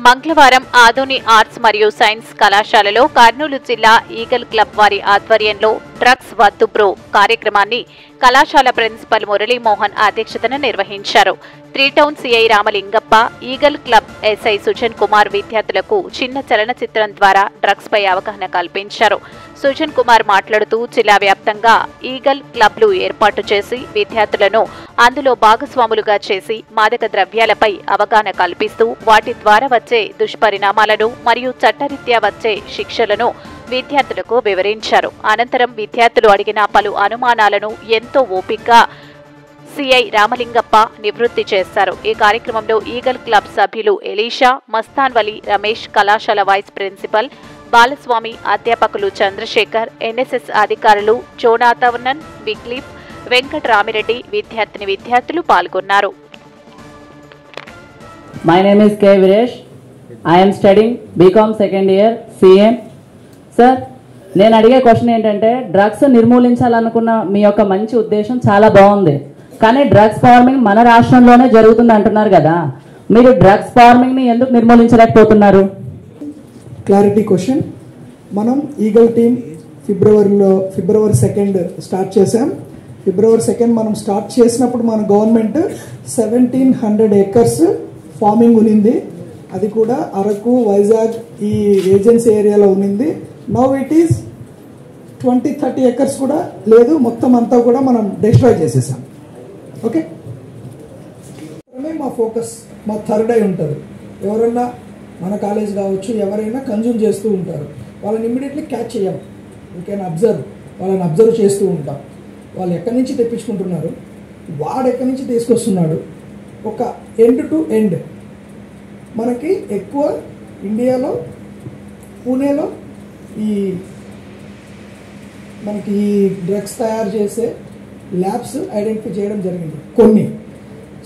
మంగళవారం ఆదోని ఆర్ట్స్ మరియు సైన్స్ కళాశాలలో కర్నూలు జిల్లా ఈగల్ క్లబ్ వారి ఆధ్వర్యంలో డ్రగ్స్ వద్దు బ్రో కార్యక్రమాన్ని కళాశాల ప్రిన్సిపల్ మురళీమోహన్ అధ్యక్షతన నిర్వహించారు. 3 town CI Ramalingappa, eagle club SI Sujan Kumar విద్యార్థులకు చిన్న చలనచిత్రం ద్వారా డ్రగ్స్ పై అవగాహన కల్పించారు. సుజన్ కుమార్ మాట్లాడుతూ జిల్లా వ్యాప్తంగా ఈగల్ క్లబ్లు ఏర్పాటు చేసి విద్యార్థులను అందులో భాగస్వాములుగా చేసి మాదక ద్రవ్యాలపై అవగాహన కల్పిస్తూ వాటి ద్వారా వచ్చే దుష్పరిణామాలను మరియు చట్టరీత్యా వచ్చే శిక్షలను విద్యార్థులకు వివరించారు. అనంతరం విద్యార్థులు అడిగిన పలు అనుమానాలను ఎంతో ఓపికగా సిఐ రామలింగప్ప నివృత్తి చేశారు. ఈ కార్యక్రమంలో ఈగల్ క్లబ్ సభ్యులు ఎలీషా, మస్తాన్వలి, రమేష్, కళాశాల వైస్ ప్రిన్సిపల్ బాలస్వామి, అధ్యాపకులు చంద్రశేఖర్, ఎన్ఎస్ఎస్ అధికారులు జోనాథవనన్, విక్లీఫ్, వెంకటరామిరెడ్డి, విద్యార్థులు పాల్గొన్నారు. My name is K. Viresh. I am studying BCom second year CM. Sir, నేను అడిగే క్వశ్చన్ ఏంటంటే, డ్రగ్స్ నిర్మూలించాలనుకున్న మీ యొక్క మంచి ఉద్దేశం చాలా బాగుంది, కానీ డ్రగ్స్ ఫార్మింగ్ మన రాష్ట్రంలోనే జరుగుతుంది అంటున్నారు కదా, మీరు డ్రగ్స్ ఫార్మింగ్ ని ఎందుకు నిర్మూలించలేకపోతున్నారు? Clarity question. మనం ఈగల్ టీమ్ ఫిబ్రవరి 2 స్టార్ట్ చేసాం. ఫిబ్రవరి 2 మనం స్టార్ట్ చేసినప్పుడు మన గవర్నమెంట్ 1700 ఏకర్స్ ఫార్మింగ్ ఉన్నింది. అది కూడా అరకు, వైజాగ్ ఈ ఏజెన్సీ ఏరియాలో ఉన్నింది. నౌ ఇట్ ఈస్ 20-30 ఏకర్స్ కూడా లేదు, మొత్తం అంతా కూడా మనం డిస్ట్రాయ్ చేసేసాం. ఓకే, మా ఫోకస్ మా థర్డ్ ఐ ఉంటుంది. ఎవరైనా మన కాలేజ్ కావచ్చు, ఎవరైనా కన్జ్యూమ్ చేస్తూ ఉంటారు, వాళ్ళని ఇమ్మీడియట్లీ క్యాచ్ చేయం. యూ కెన్ అబ్జర్వ్, వాళ్ళని అబ్జర్వ్ చేస్తూ ఉంటాం. వాళ్ళు ఎక్కడి నుంచి తెప్పించుకుంటున్నారు, వాడు ఎక్కడి నుంచి తీసుకొస్తున్నాడు, ఒక ఎండ్ టు ఎండ్. మనకి ఎక్కువ ఇండియాలో పూణేలో మనకి ఈ డ్రగ్స్ తయారు చేసే ల్యాబ్స్ ఐడెంటిఫై చేయడం జరిగింది కొన్ని.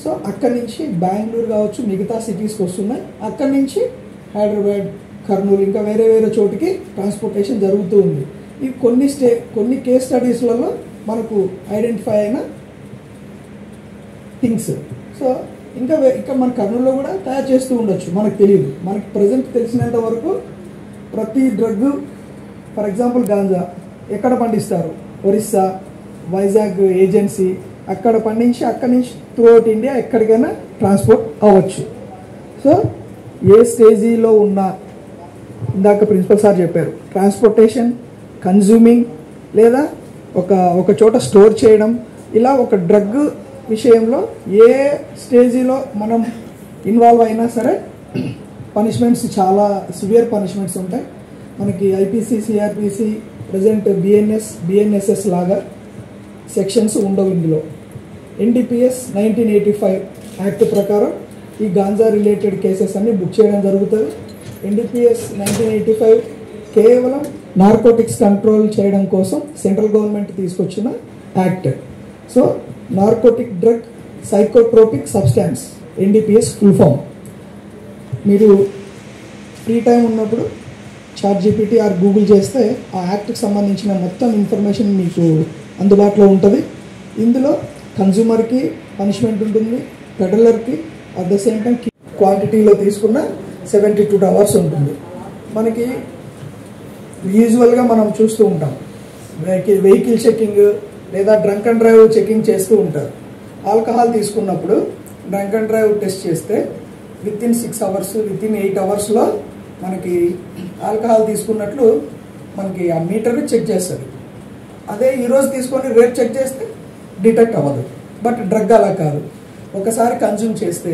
సో అక్కడి నుంచి బెంగళూరు కావచ్చు, మిగతా సిటీస్కి వస్తున్నాయి. అక్కడి నుంచి హైదరాబాద్, కర్నూలు, ఇంకా వేరే వేరే చోటికి ట్రాన్స్పోర్టేషన్ జరుగుతూ ఉంది. ఈ కొన్ని కేస్ స్టడీస్లలో మనకు ఐడెంటిఫై అయిన థింగ్స్. సో ఇంకా మన కర్నూలులో కూడా తయారు చేస్తూ ఉండొచ్చు, మనకు తెలియదు. మనకి ప్రజెంట్ తెలిసినంత వరకు ప్రతి డ్రగ్, ఫర్ ఎగ్జాంపుల్ గాంజా ఎక్కడ పండిస్తారు, ఒరిస్సా, వైజాగ్ ఏజెన్సీ, అక్కడ పండించి అక్కడి నుంచి త్రూఅవుట్ ఇండియా ఎక్కడికైనా ట్రాన్స్పోర్ట్ అవ్వచ్చు. సో ఏ స్టేజీలో ఉన్నా, ఇందాక ప్రిన్సిపల్ సార్ చెప్పారు, ట్రాన్స్పోర్టేషన్, కన్జ్యూమింగ్, లేదా ఒక చోట స్టోర్ చేయడం, ఇలా ఒక డ్రగ్ విషయంలో ఏ స్టేజీలో మనం ఇన్వాల్వ్ అయినా సరే పనిష్మెంట్స్ చాలా సివియర్ పనిష్మెంట్స్ ఉంటాయి. మనకి ఐపీసీ, సిఆర్పిసి, ప్రజెంట్ బిఎన్ఎస్ఎస్ లాగా సెక్షన్స్ ఉండవు ఇందులో. ఎన్డీపీఎస్ 1985 యాక్ట్ ప్రకారం ఈ గాంజా రిలేటెడ్ కేసెస్ అన్ని బుక్ చేయడం జరుగుతుంది. ఎన్డీపీఎస్ 1985 కేవలం నార్కోటిక్స్ కంట్రోల్ చేయడం కోసం సెంట్రల్ గవర్నమెంట్ తీసుకొచ్చిన act. So narcotic drug psychotropic substance, NDPS full form. మీరు ఫ్రీ టైం ఉన్నప్పుడు ChatGPT ఆర్ గూగుల్ చేస్తే ఆ యాక్ట్కి సంబంధించిన మొత్తం ఇన్ఫర్మేషన్ మీకు అందుబాటులో ఉంటుంది. ఇందులో కన్జ్యూమర్కి పనిష్మెంట్ ఉంటుంది, పెడలర్కి అట్ ద సేమ్ టైం క్వాంటిటీలో తీసుకున్న 72 hours ఉంటుంది. మనకి యూజువల్గా మనం చూస్తూ ఉంటాం, వెహికల్ చెకింగ్ లేదా డ్రంక్ అండ్ డ్రైవ్ చెకింగ్ చేస్తూ ఉంటారు. ఆల్కహాల్ తీసుకున్నప్పుడు డ్రంక్ అండ్ డ్రైవ్ టెస్ట్ చేస్తే వితిన్ 6 hours, వితిన్ 8 hours మనకి ఆల్కహాల్ తీసుకున్నట్లు మనకి ఆ మీటర్ చెక్ చేస్తుంది. అదే ఈరోజు తీసుకొని రేపు చెక్ చేస్తే డిటెక్ట్ అవ్వదు. బట్ డ్రగ్ అలా కాదు, ఒకసారి కన్జ్యూమ్ చేస్తే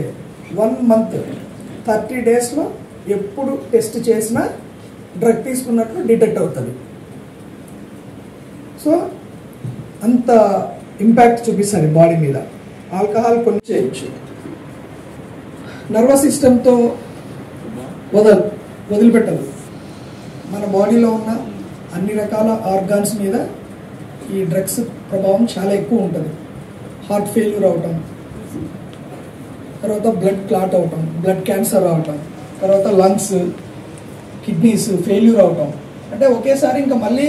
1 month 30 days ఎప్పుడు టెస్ట్ చేసినా డ్రగ్ తీసుకున్నట్లు డిటెక్ట్ అవుతుంది. సో అంత ఇంపాక్ట్ చూపిస్తుంది బాడీ మీద. ఆల్కహాల్ కొన్ని చేయొచ్చు, నర్వస్ సిస్టంతో వదిలిపెట్టదు. మన బాడీలో ఉన్న అన్ని రకాల ఆర్గాన్స్ మీద ఈ డ్రగ్స్ ప్రభావం చాలా ఎక్కువ ఉంటుంది. హార్ట్ ఫెయిల్యూర్ అవటం, తర్వాత బ్లడ్ క్లాట్ అవటం, బ్లడ్ క్యాన్సర్ అవటం, తర్వాత లంగ్స్, కిడ్నీస్ ఫెయిల్యూర్ అవటం. అంటే ఒకేసారి ఇంకా మళ్ళీ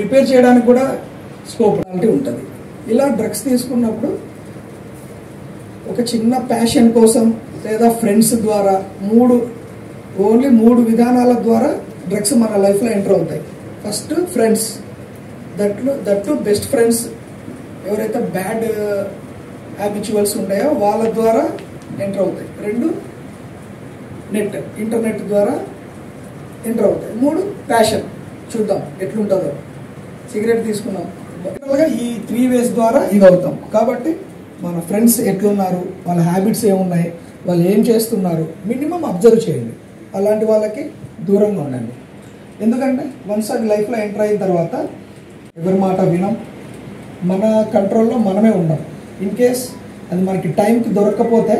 రిపేర్ చేయడానికి కూడా స్కోప్ ఉంటుంది. ఇలా డ్రగ్స్ తీసుకున్నప్పుడు ఒక చిన్న ప్యాషన్ కోసం లేదా ఫ్రెండ్స్ ద్వారా 3 ఓన్లీ 3 విధానాల ద్వారా డ్రగ్స్ మన లైఫ్లో ఎంటర్ అవుతాయి. First friends, that best friends ఎవరైతే బ్యాడ్ హ్యాబిచువల్స్ ఉన్నాయో వాళ్ళ ద్వారా ఎంటర్ అవుతాయి. 2 ఇంటర్నెట్ ద్వారా ఎంటర్ అవుతాయి. 3 ప్యాషన్, చూద్దాం ఎట్లుంటుందో, సిగరెట్ తీసుకున్నాం. ఈ 3 వేస్ ద్వారా ఇది అవుతాం. కాబట్టి మన ఫ్రెండ్స్ ఎట్లున్నారు, వాళ్ళ హ్యాబిట్స్ ఏమున్నాయి, వాళ్ళు ఏం చేస్తున్నారు, మినిమం అబ్జర్వ్ చేయండి. అలాంటి వాళ్ళకి దూరంగా ఉండండి. ఎందుకంటే వన్స్ అది లైఫ్లో ఎంటర్ అయిన తర్వాత ఎవరి మాట వినం, మన కంట్రోల్లో మనమే ఉండం. ఇన్ కేస్ అది మనకి టైంకి దొరకకపోతే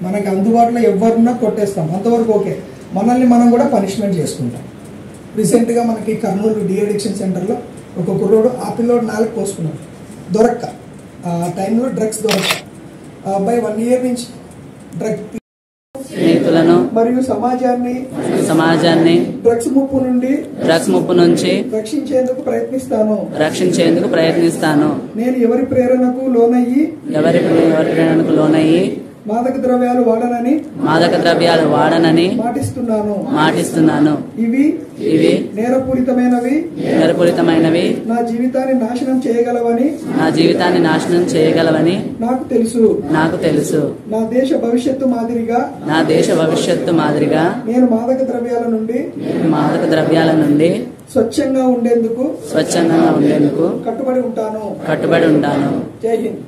మనకి అందుబాటులో ఎవరున్నా కొట్టేస్తాం, అంతవరకు ఓకే. మనల్ని మనం కూడా పనిష్మెంట్ చేసుకుంటాం. రీసెంట్గా మనకి కర్నూలు డిఅడిక్షన్ సెంటర్లో ఒక కుర్రోడు, ఆ పిల్లోడు 4 పోసుకున్నాడు దొరక్క. ఆ టైంలో డ్రగ్స్ దొరక్క. ఆ అబ్బాయి 1 year నుంచి డ్రగ్ స్నేహితులను మరియు సమాజాన్ని డ్రగ్స్ ముప్పు నుంచి రక్షించేందుకు ప్రయత్నిస్తాను. నేను ఎవరి ప్రేరణకు లోనయ్యి మాదక ద్రవ్యాలు వాడనని మాటిస్తున్నాను. ఇవి నేరపూరితమైనవి, నా జీవితాన్ని నాశనం చేయగలవని నాకు తెలుసు. నా దేశ భవిష్యత్తు మాదిరిగా నేను మాదక ద్రవ్యాల నుండి స్వచ్ఛంగా ఉండేందుకు కట్టుబడి ఉంటాను. జై హింద్.